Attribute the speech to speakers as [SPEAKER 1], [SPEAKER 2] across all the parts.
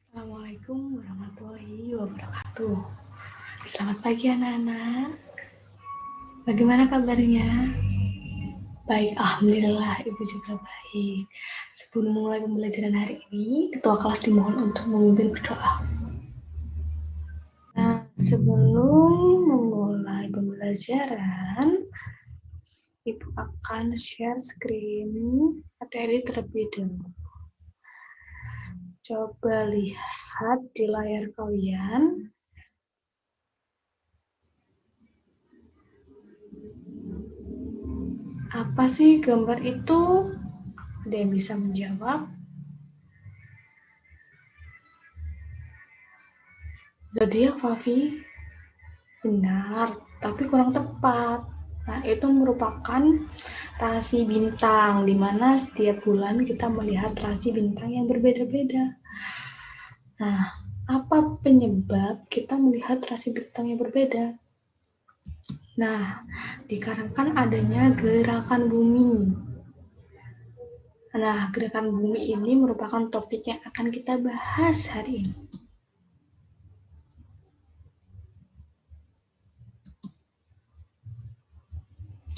[SPEAKER 1] Assalamualaikum warahmatullahi wabarakatuh. Selamat pagi anak-anak. Bagaimana kabarnya? Baik, alhamdulillah Ibu juga baik. Sebelum mulai pembelajaran hari ini, ketua kelas dimohon untuk memimpin berdoa. Nah, sebelum memulai pembelajaran, Ibu akan share screen materi terlebih dahulu. Coba lihat di layar kalian. Apa sih gambar itu? Ada yang bisa menjawab? Zodiak, Fafi? Benar, tapi kurang tepat. Nah, itu merupakan rasi bintang, di mana setiap bulan kita melihat rasi bintang yang berbeda-beda. Nah, apa penyebab kita melihat rasi bintang yang berbeda? Nah, dikarenakan adanya gerakan bumi. Nah, gerakan bumi ini merupakan topik yang akan kita bahas hari ini.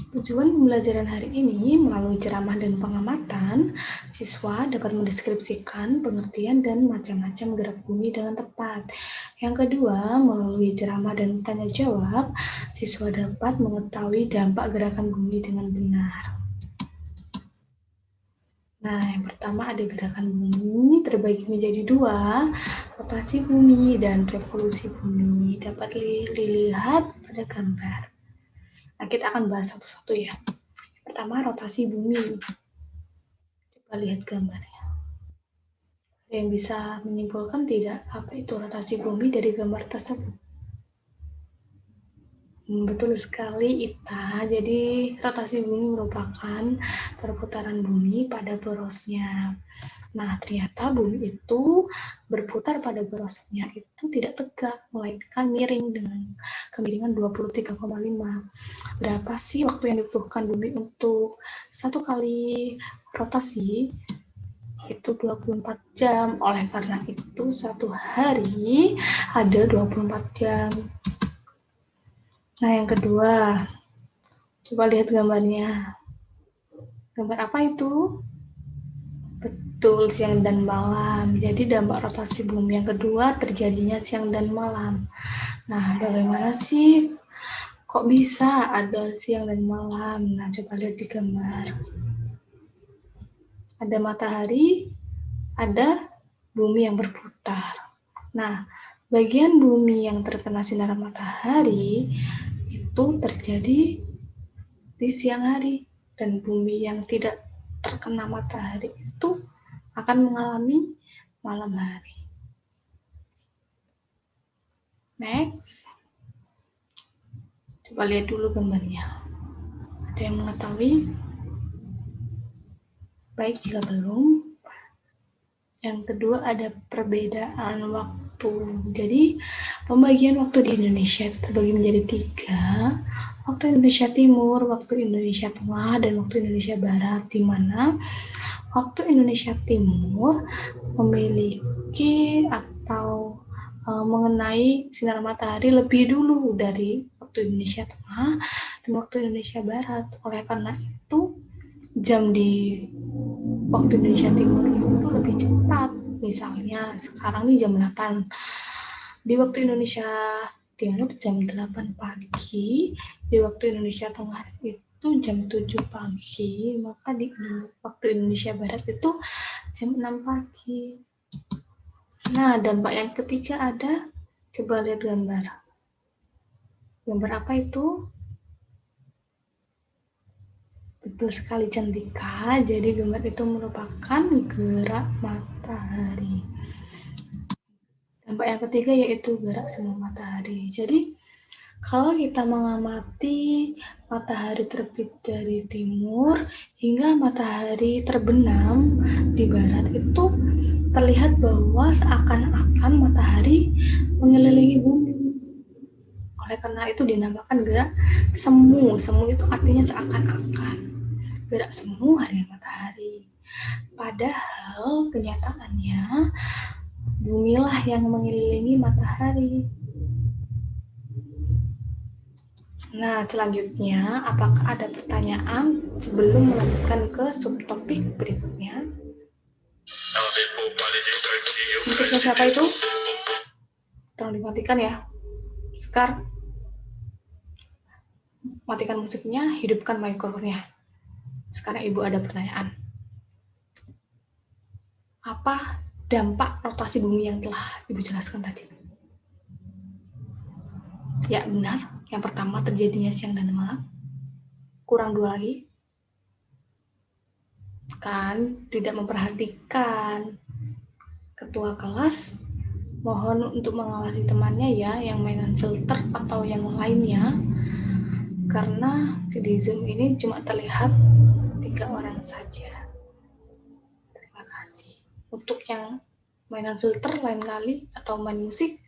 [SPEAKER 1] Tujuan pembelajaran hari ini melalui ceramah dan pengamatan, siswa dapat mendeskripsikan pengertian dan macam-macam gerak bumi dengan tepat. Yang kedua, melalui ceramah dan tanya jawab, siswa dapat mengetahui dampak gerakan bumi dengan benar. Nah, yang pertama ada gerakan bumi terbagi menjadi dua, rotasi bumi dan revolusi bumi. Dapat dilihat pada gambar. Nah, kita akan bahas satu-satu ya. Pertama, rotasi bumi. Coba lihat gambarnya. Ada yang bisa menyimpulkan tidak apa itu rotasi bumi dari gambar tersebut? Betul sekali, Ita. Jadi, rotasi bumi merupakan perputaran bumi pada porosnya. Nah, ternyata bumi itu berputar pada porosnya itu tidak tegak, melainkan miring dengan kemiringan 23,5. Berapa sih waktu yang dibutuhkan bumi untuk satu kali rotasi? Itu 24 jam. Oleh karena itu, satu hari ada 24 jam. Nah, yang kedua, coba lihat gambarnya. Gambar apa itu? Betul, siang dan malam. Jadi dampak rotasi bumi yang kedua terjadinya siang dan malam. Nah, bagaimana sih kok bisa ada siang dan malam? Nah, coba lihat di gambar. Ada matahari, ada bumi yang berputar. Nah, bagian bumi yang terkena sinar matahari itu terjadi di siang hari, dan bumi yang tidak terkena matahari itu akan mengalami malam hari. Next, coba lihat dulu gambarnya. Ada yang mengetahui? Baik, jika belum, yang kedua ada perbedaan waktu. Jadi, pembagian waktu di Indonesia itu terbagi menjadi 3. Waktu Indonesia Timur, waktu Indonesia Tengah, dan waktu Indonesia Barat, di mana waktu Indonesia Timur memiliki atau mengenai sinar matahari lebih dulu dari waktu Indonesia Tengah dan waktu Indonesia Barat. Oleh karena itu, jam di waktu Indonesia Timur itu lebih cepat. Misalnya sekarang nih jam 8. Di waktu Indonesia Timur jam 8 pagi, di waktu Indonesia Tengah itu jam 7 pagi, maka di waktu Indonesia Barat itu jam 6 pagi. Nah, dampak yang ketiga ada, coba lihat gambar. Gambar apa itu? Betul sekali, Cantika. Jadi gambar itu merupakan gerak matahari. Dampak yang ketiga yaitu gerak semu matahari. Jadi kalau kita mengamati matahari terbit dari timur hingga matahari terbenam di barat, itu terlihat bahwa seakan-akan matahari mengelilingi bumi. Oleh karena itu dinamakan gerak semu. Semu itu artinya seakan-akan. Gerak semu hari matahari. Padahal kenyataannya bumilah lah yang mengelilingi matahari. Nah, selanjutnya, apakah ada pertanyaan sebelum melanjutkan ke subtopik berikutnya? Musiknya siapa itu? Tolong dimatikan ya. Sekar, matikan musiknya, hidupkan mikrofonnya. Sekarang Ibu ada pertanyaan. Apa dampak rotasi bumi yang telah Ibu jelaskan tadi? Ya, benar. Yang pertama, terjadinya siang dan malam. Kurang 2 lagi. Kan tidak memperhatikan. Ketua kelas mohon untuk mengawasi temannya ya, yang mainan filter atau yang lainnya, karena di Zoom ini cuma terlihat 3 orang saja. Terima kasih. Untuk yang mainan filter lain kali atau main musik,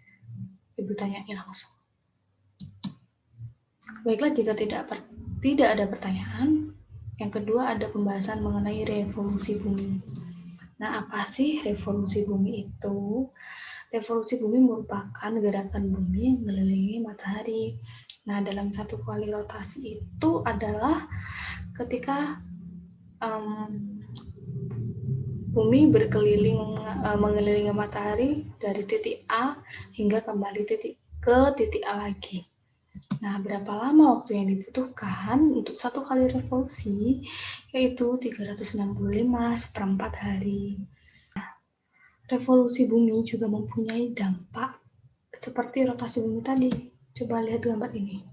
[SPEAKER 1] Ibu tanyain langsung. Baiklah, jika tidak ada pertanyaan, yang kedua ada pembahasan mengenai revolusi bumi. Nah, apa sih revolusi bumi itu? Revolusi bumi merupakan gerakan bumi yang mengelilingi matahari. Nah, dalam satu kali rotasi itu adalah ketika bumi mengelilingi matahari dari titik A hingga kembali ke titik A lagi. Nah, berapa lama waktu yang dibutuhkan untuk satu kali revolusi? Yaitu 365 hari. Revolusi bumi juga mempunyai dampak seperti rotasi bumi tadi. Coba lihat gambar ini.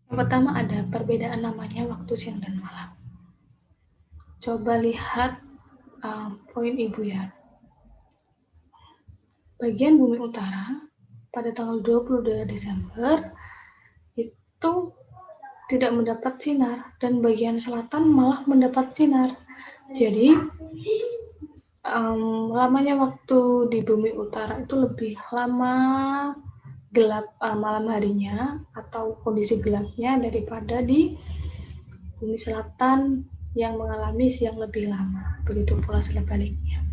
[SPEAKER 1] Yang pertama ada perbedaan namanya waktu siang dan malam. Coba lihat poin Ibu ya. Bagian bumi utara pada tanggal 22 Desember itu tidak mendapat sinar, dan bagian selatan malah mendapat sinar. Jadi lamanya waktu di bumi utara itu lebih lama gelap malam harinya atau kondisi gelapnya daripada di bumi selatan yang mengalami siang lebih lama. Begitu pula sebaliknya.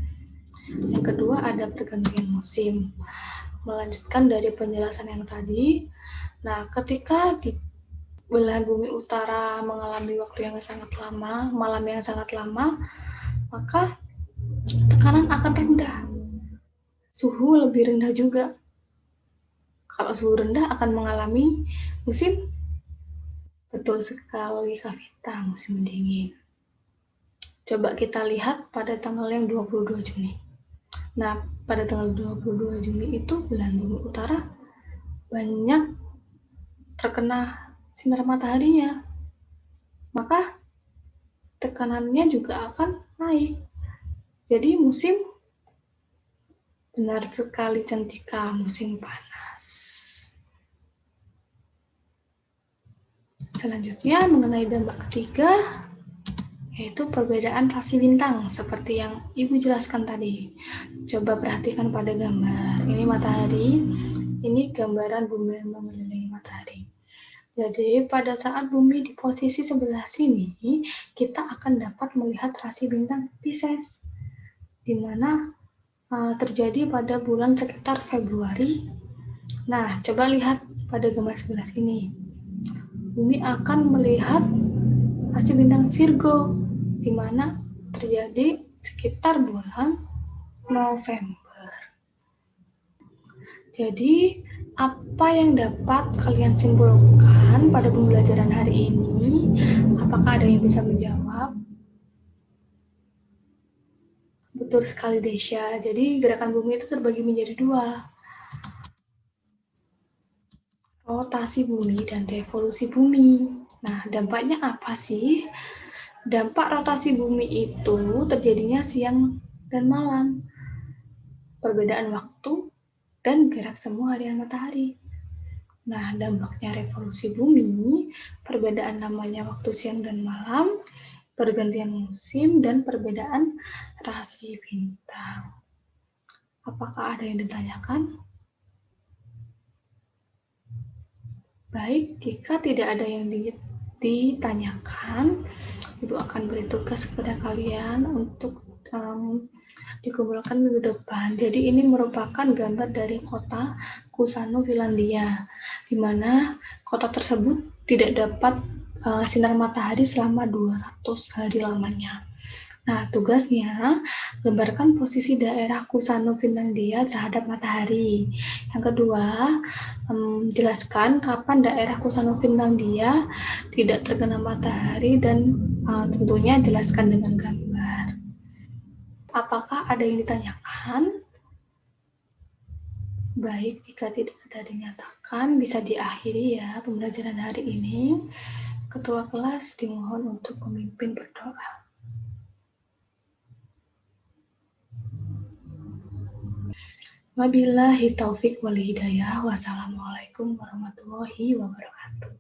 [SPEAKER 1] Yang kedua ada pergantian musim. Melanjutkan dari penjelasan yang tadi, nah ketika di belahan bumi utara mengalami waktu yang sangat lama, malam yang sangat lama, maka tekanan akan rendah. Suhu lebih rendah juga. Kalau suhu rendah akan mengalami musim, betul sekali Kavita, musim dingin. Coba kita lihat pada tanggal yang 22 Juni. Nah, pada tanggal 22 Juni itu belahan bumi utara banyak terkena sinar mataharinya. Maka tekanannya juga akan naik. Jadi musim benar sekali Cantika, musim panas. Selanjutnya mengenai dampak ketiga, yaitu perbedaan rasi bintang seperti yang Ibu jelaskan tadi. Coba perhatikan pada gambar. Ini matahari, ini gambaran bumi yang mengelilingi matahari. Jadi pada saat bumi di posisi sebelah sini, kita akan dapat melihat rasi bintang Pisces, di mana terjadi pada bulan sekitar Februari. Nah, coba lihat pada gambar sebelah sini. Bumi akan melihat rasi bintang Virgo, di mana terjadi sekitar bulan November. Jadi, apa yang dapat kalian simpulkan pada pembelajaran hari ini? Apakah ada yang bisa menjawab? Betul sekali Desya. Jadi gerakan bumi itu terbagi menjadi 2. Rotasi bumi dan revolusi bumi. Nah, dampaknya apa sih? Dampak rotasi bumi itu terjadinya siang dan malam, perbedaan waktu, dan gerak semu harian matahari. Nah, dampaknya revolusi bumi, perbedaan namanya waktu siang dan malam, pergantian musim, dan perbedaan rasi bintang. Apakah ada yang ditanyakan? Baik, jika tidak ada yang ditanyakan, Ibu akan beri tugas kepada kalian untuk dikumpulkan minggu depan. Jadi ini merupakan gambar dari kota Kusano, Finlandia, di mana kota tersebut tidak dapat sinar matahari selama 200 hari lamanya. Nah, tugasnya gambarkan posisi daerah Kusano, Finlandia terhadap matahari. Yang kedua, jelaskan kapan daerah Kusano, Finlandia tidak terkena matahari dan tentunya jelaskan dengan gambar. Apakah ada yang ditanyakan? Baik, jika tidak ada dinyatakan, bisa diakhiri ya pembelajaran hari ini. Ketua kelas dimohon untuk memimpin berdoa. Wabillahi taufik wal hidayah. Wassalamualaikum warahmatullahi wabarakatuh.